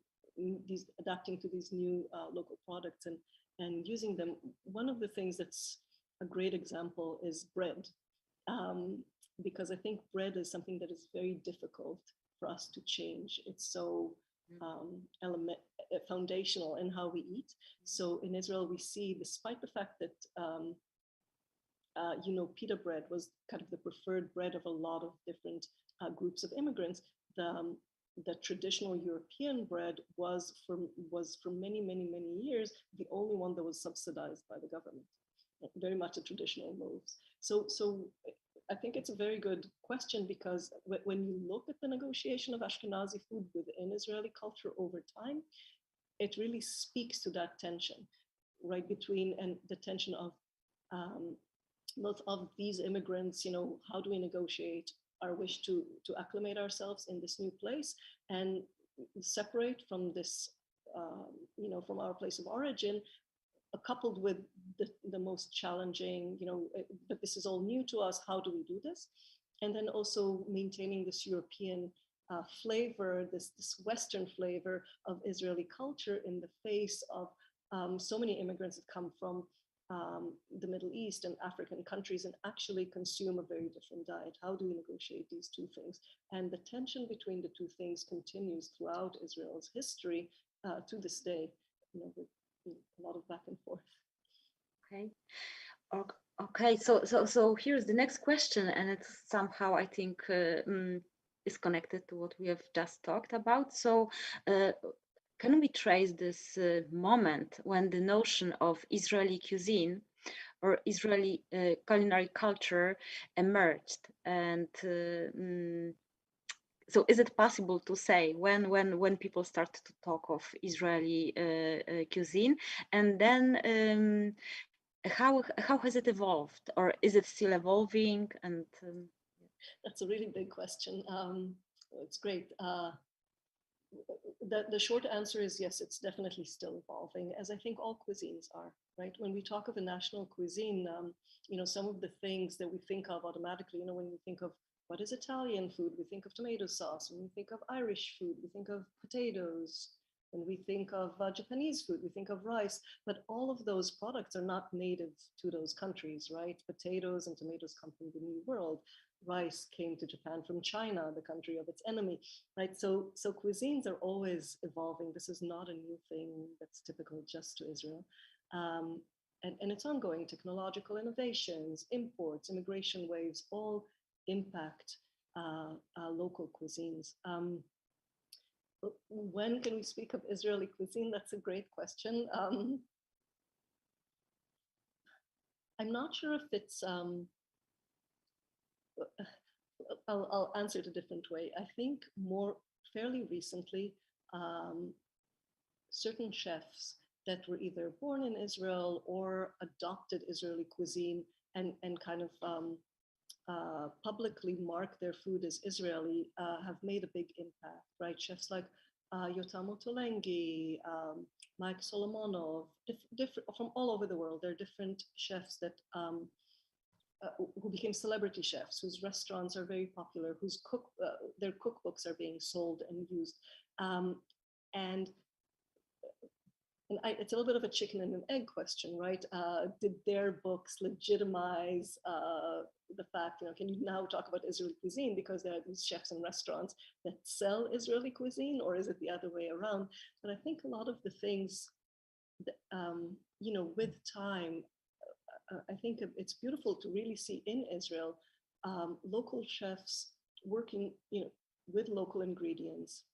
adapting to these new local products and using them. One of the things that's a great example is bread, because I think bread is something that is very difficult for us to change. It's so foundational in how we eat. So in Israel, we see, despite the fact that pita bread was kind of the preferred bread of a lot of different groups of immigrants, the traditional European bread was for many, many, many years the only one that was subsidized by the government. Very much a traditional moves. So I think it's a very good question, because when you look at the negotiation of Ashkenazi food within Israeli culture over time, it really speaks to that tension, right, between, and the tension of both of these immigrants, how do we negotiate our wish to acclimate ourselves in this new place and separate from this, from our place of origin, coupled with the most challenging, but this is all new to us, how do we do this? And then also maintaining this European flavor, this Western flavor of Israeli culture in the face of so many immigrants that come from the Middle East and African countries and actually consume a very different diet. How do we negotiate these two things? And the tension between the two things continues throughout Israel's history to this day, with a lot of back and forth. Okay. Okay. So here's the next question, and it's somehow, I think, is connected to what we have just talked about. So, can we trace this moment when the notion of Israeli cuisine or Israeli culinary culture emerged? And so is it possible to say when people started to talk of Israeli cuisine, and then how has it evolved, or is it still evolving? And that's a really big question. It's great. The short answer is yes, it's definitely still evolving, as I think all cuisines are, right? When we talk of a national cuisine, some of the things that we think of automatically, when we think of what is Italian food, we think of tomato sauce. When we think of Irish food, we think of potatoes. When we think of Japanese food, we think of rice. But all of those products are not native to those countries, right? Potatoes and tomatoes come from the New World. Rice came to Japan from China, the country of its enemy, right? So cuisines are always evolving. This is not a new thing that's typical just to Israel. And it's ongoing. Technological innovations, imports, immigration waves, all impact local cuisines. When can we speak of Israeli cuisine? That's a great question. I'm not sure if it's, I'll answer it a different way. I think fairly recently, certain chefs that were either born in Israel or adopted Israeli cuisine and kind of publicly mark their food as Israeli have made a big impact, right? Chefs like Yotam Ottolenghi, Mike Solomonov, different from all over the world. There are different chefs that who became celebrity chefs, whose restaurants are very popular, whose their cookbooks are being sold and used, and it's a little bit of a chicken and an egg question, right? Did their books legitimize the fact, can you now talk about Israeli cuisine because there are these chefs and restaurants that sell Israeli cuisine, or is it the other way around? But I think a lot of the things that, with time, I think it's beautiful to really see in Israel local chefs working, with local ingredients,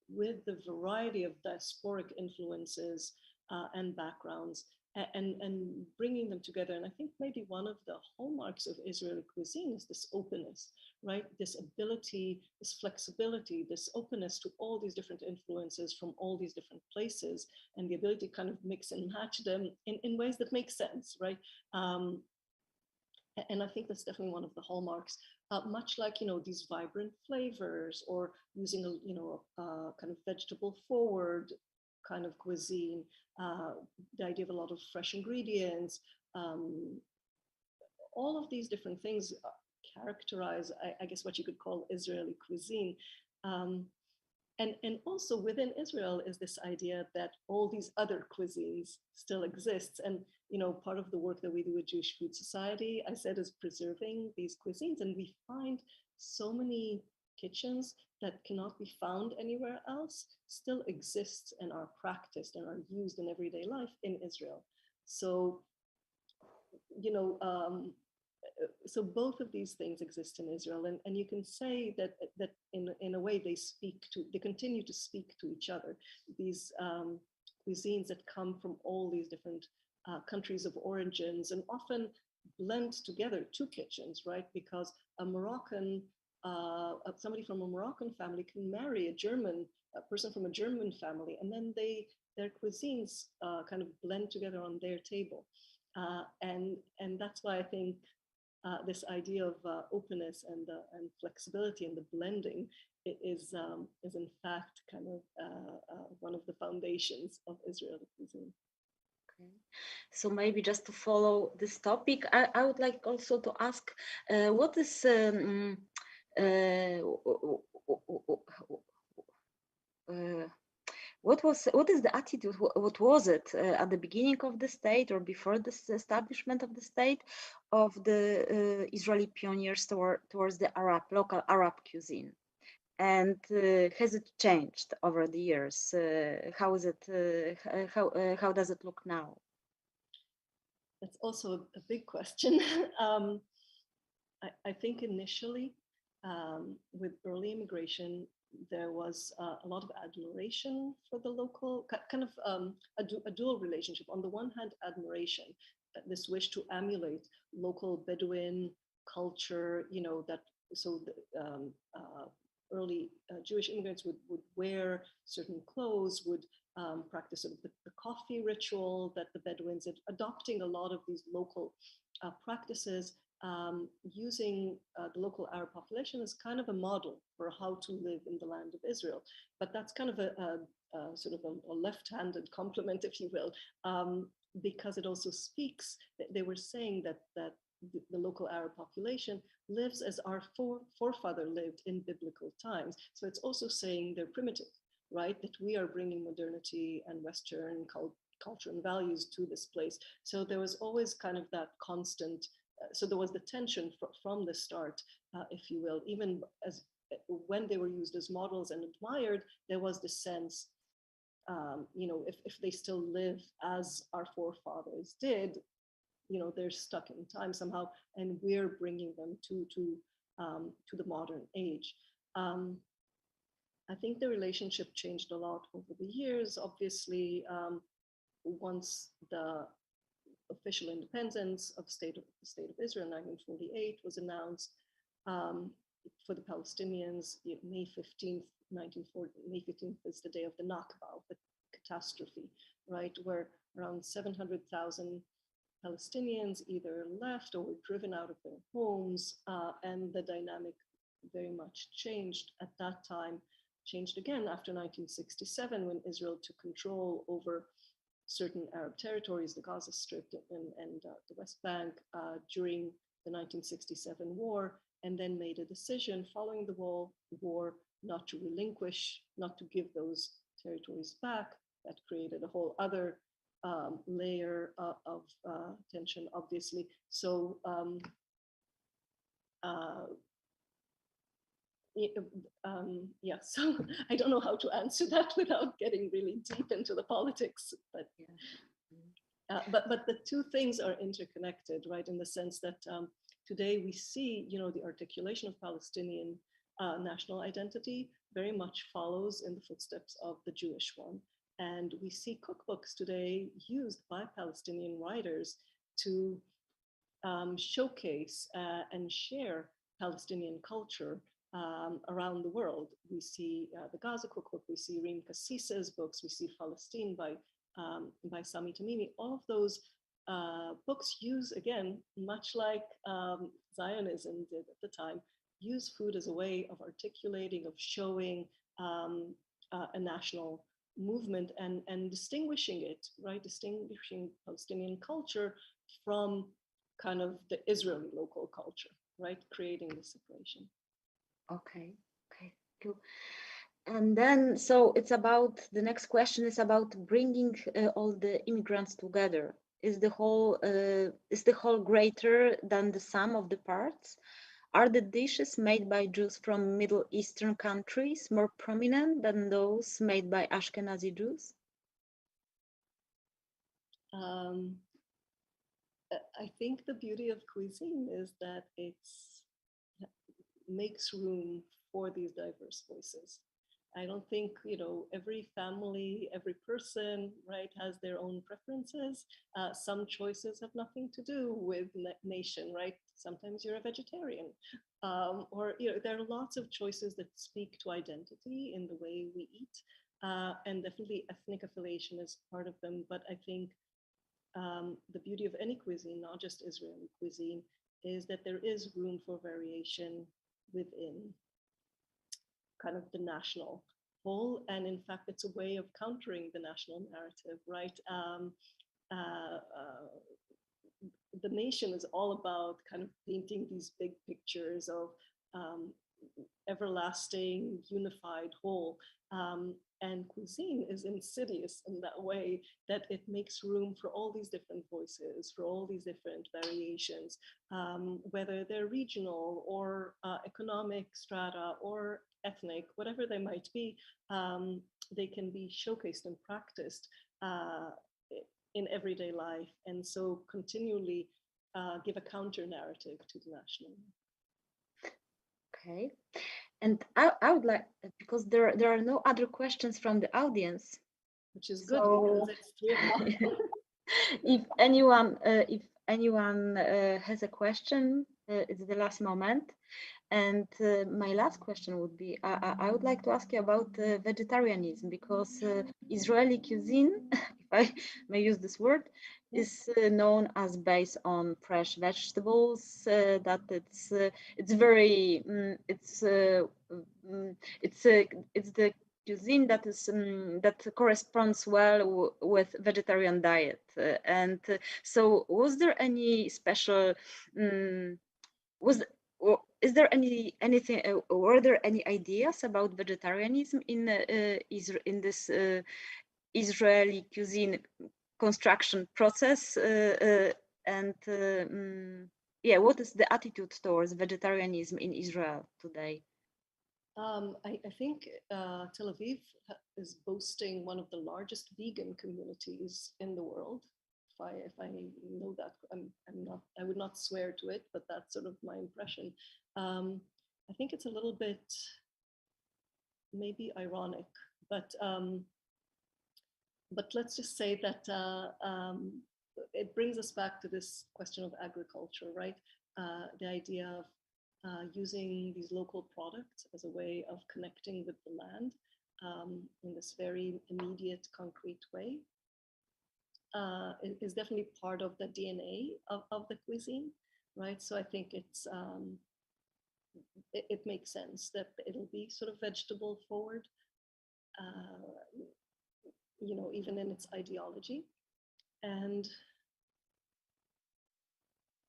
with the variety of diasporic influences and backgrounds, and bringing them together. And I think maybe one of the hallmarks of Israeli cuisine is this openness, right? This ability, this flexibility, this openness to all these different influences from all these different places, and the ability to kind of mix and match them in ways that make sense, right? And I think that's definitely one of the hallmarks, much like, these vibrant flavors, or using a kind of vegetable forward kind of cuisine, the idea of a lot of fresh ingredients, um, all of these different things characterize, I guess, what you could call Israeli cuisine. Um, and also within Israel is this idea that all these other cuisines still exists. And, part of the work that we do with Jewish Food Society, I said, is preserving these cuisines. And we find so many kitchens that cannot be found anywhere else still exist and are practiced and are used in everyday life in Israel. So, you know, so both of these things exist in Israel, and you can say that in a way they continue to speak to each other. These cuisines that come from all these different countries of origins, and often blend together two kitchens, right? Because a Moroccan, somebody from a Moroccan family can marry a person from a German family, and then their cuisines kind of blend together on their table. And that's why I think this idea of openness and flexibility and the blending is in fact kind of one of the foundations of Israeli cuisine. Okay. So maybe just to follow this topic, I would like also to ask, what is what is the attitude? What was it at the beginning of the state or before this establishment of the state of the Israeli pioneers towards the local Arab cuisine? And has it changed over the years? How is it? How does it look now? That's also a big question. I think initially, with early immigration, there was a lot of admiration for the local, kind of a dual relationship. On the one hand, admiration, this wish to emulate local Bedouin culture, that so the early Jewish immigrants would wear certain clothes, would practice sort of the coffee ritual that the Bedouins had, adopting a lot of these local practices, using the local Arab population as kind of a model for how to live in the land of Israel. But that's kind of a sort of a left-handed compliment, if you will, because it also speaks. They were saying that the local Arab population lives as our forefather lived in biblical times. So it's also saying they're primitive, right? That we are bringing modernity and Western culture and values to this place. So there was always kind of that constant. So there was the tension from the start, if you will, even as when they were used as models and admired, there was the sense, if they still live as our forefathers did, they're stuck in time somehow, and we're bringing them to the modern age. I think the relationship changed a lot over the years. Obviously, once the official independence of the state of Israel in 1948 was announced, for the Palestinians, May 15th, 1940, May 15th is the day of the Nakba, the catastrophe, right, where around 700,000 Palestinians either left or were driven out of their homes, and the dynamic very much changed at that time, changed again after 1967, when Israel took control over certain Arab territories, the Gaza Strip and the West Bank, during the 1967 war, and then made a decision following the war not to relinquish, not to give those territories back. That created a whole other layer of tension, obviously. So yeah, so I don't know how to answer that without getting really deep into the politics, but but the two things are interconnected, right? In the sense that today we see, the articulation of Palestinian national identity very much follows in the footsteps of the Jewish one. And we see cookbooks today used by Palestinian writers to showcase and share Palestinian culture around the world. We see the Gaza cookbook, we see Reem Kassis's books, we see Palestine by Sami Tamimi. All of those books use, again, much like Zionism did at the time, use food as a way of articulating, of showing a national movement and distinguishing it, right? Distinguishing Palestinian culture from kind of the Israeli local culture, right? Creating the separation. Okay, okay, cool. And then, so it's about, the next question is about bringing all the immigrants together. Is the whole greater than the sum of the parts? Are the dishes made by Jews from Middle Eastern countries more prominent than those made by Ashkenazi Jews? I think the beauty of cuisine is that it makes room for these diverse voices. I don't think, every family, every person, right, has their own preferences. Some choices have nothing to do with nation, right? Sometimes you're a vegetarian. Or, there are lots of choices that speak to identity in the way we eat. And definitely ethnic affiliation is part of them. But I think the beauty of any cuisine, not just Israeli cuisine, is that there is room for variation within kind of the national whole. And in fact, it's a way of countering the national narrative, right? The nation is all about kind of painting these big pictures of everlasting, unified whole. And cuisine is insidious in that way that it makes room for all these different voices, for all these different variations, whether they're regional or economic strata or ethnic, whatever they might be, they can be showcased and practiced in everyday life. And so continually give a counter narrative to the national. Okay. And I would like, because there are no other questions from the audience. Which is good, because it's 3:00. If anyone has a question, it's the last moment. And my last question would be, I would like to ask you about vegetarianism, because Israeli cuisine, if I may use this word, is known as based on fresh vegetables. That it's very it's the cuisine that is that corresponds well with vegetarian diet. And so, was there any special was is there anything were there any ideas about vegetarianism in this Israeli cuisine construction process, and yeah, what is the attitude towards vegetarianism in Israel today? I think Tel Aviv is boasting one of the largest vegan communities in the world. If I know that, I would not swear to it, but that's sort of my impression. I think it's a little bit maybe ironic, but let's just say that it brings us back to this question of agriculture, right? The idea of using these local products as a way of connecting with the land in this very immediate, concrete way is definitely part of the DNA of the cuisine, right? So I think it makes sense that it'll be sort of vegetable forward, even in its ideology. And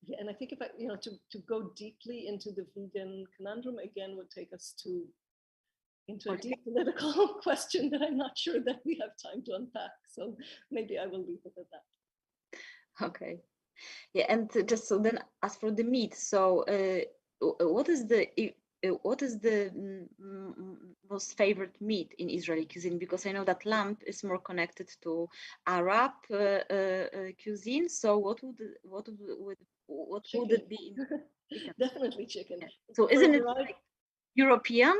yeah, and I think if I, to go deeply into the vegan conundrum again would take us into a deep political question that I'm not sure that we have time to unpack. So maybe I will leave it at that. Okay. Yeah, and just so then, as for the meat, so what is the most favorite meat in Israeli cuisine? Because I know that lamb is more connected to Arab cuisine. So what would it be? Chicken. Definitely chicken. Yeah. So isn't it like European,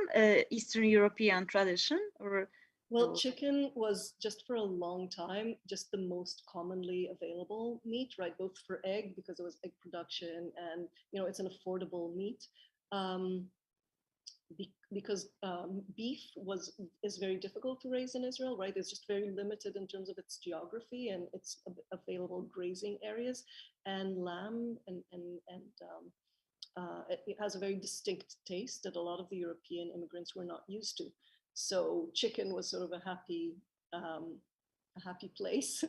Eastern European tradition, or? Well, chicken was just for a long time just the most commonly available meat, right? Both for egg, because it was egg production, and it's an affordable meat. because beef is very difficult to raise in Israel, right? It's just very limited in terms of its geography and its available grazing areas. And lamb it has a very distinct taste that a lot of the European immigrants were not used to. So chicken was sort of a happy place,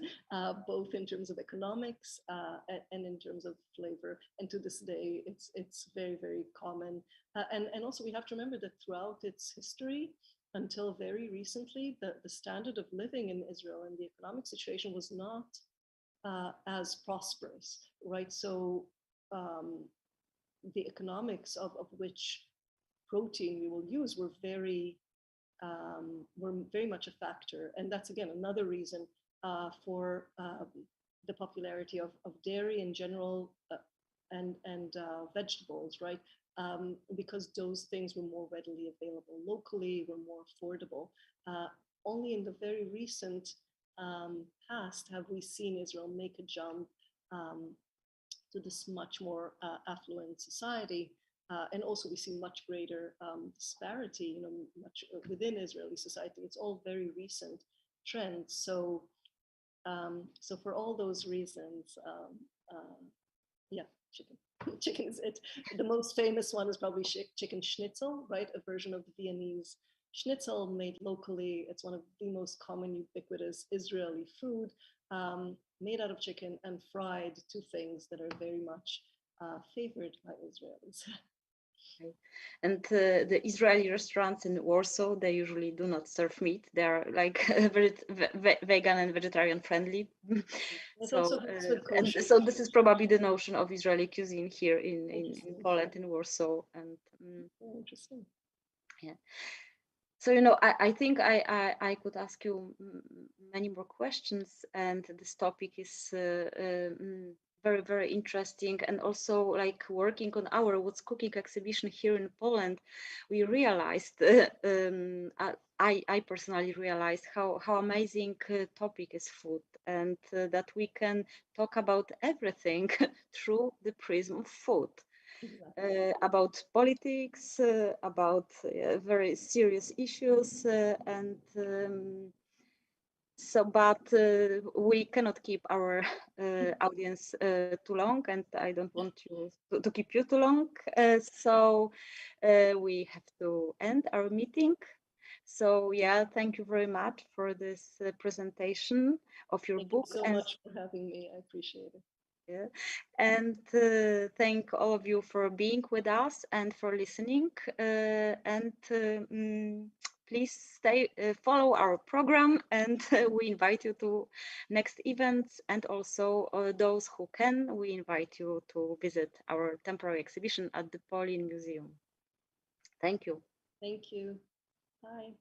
both in terms of economics and in terms of flavor. And to this day, it's very, very common. And also we have to remember that throughout its history, until very recently, the standard of living in Israel and the economic situation was not as prosperous, right? So the economics of which protein we will use were very much a factor. And that's, again, another reason for the popularity of dairy in general and vegetables, right? Because those things were more readily available locally, were more affordable. Only in the very recent past have we seen Israel make a jump to this much more affluent society. And also we see much greater disparity, much within Israeli society. It's all very recent trends. So, so for all those reasons, yeah, chicken. Chicken is it. The most famous one is probably chicken schnitzel, right? A version of the Viennese schnitzel made locally. It's one of the most common ubiquitous Israeli food, made out of chicken and fried, two things that are very much favored by Israelis. Okay. And the Israeli restaurants in Warsaw, they usually do not serve meat. They are like very vegan and vegetarian friendly. So, and so this is probably the notion of Israeli cuisine here in Poland, in Warsaw. And interesting. Yeah. So, I think I could ask you many more questions, and this topic is very, very interesting. And also, like, working on our What's Cooking exhibition here in Poland, we realized, I personally realized how amazing topic is food, and that we can talk about everything through the prism of food. About politics, about very serious issues, and so, but we cannot keep our audience too long, and I don't want you to keep you too long. So we have to end our meeting. So yeah, thank you very much for this presentation of your book. Thank you so much for having me. I appreciate it. Yeah. And thank all of you for being with us and for listening. And please follow our program, and we invite you to next events. And also those who can, we invite you to visit our temporary exhibition at the Polin Museum. Thank you. Thank you. Bye.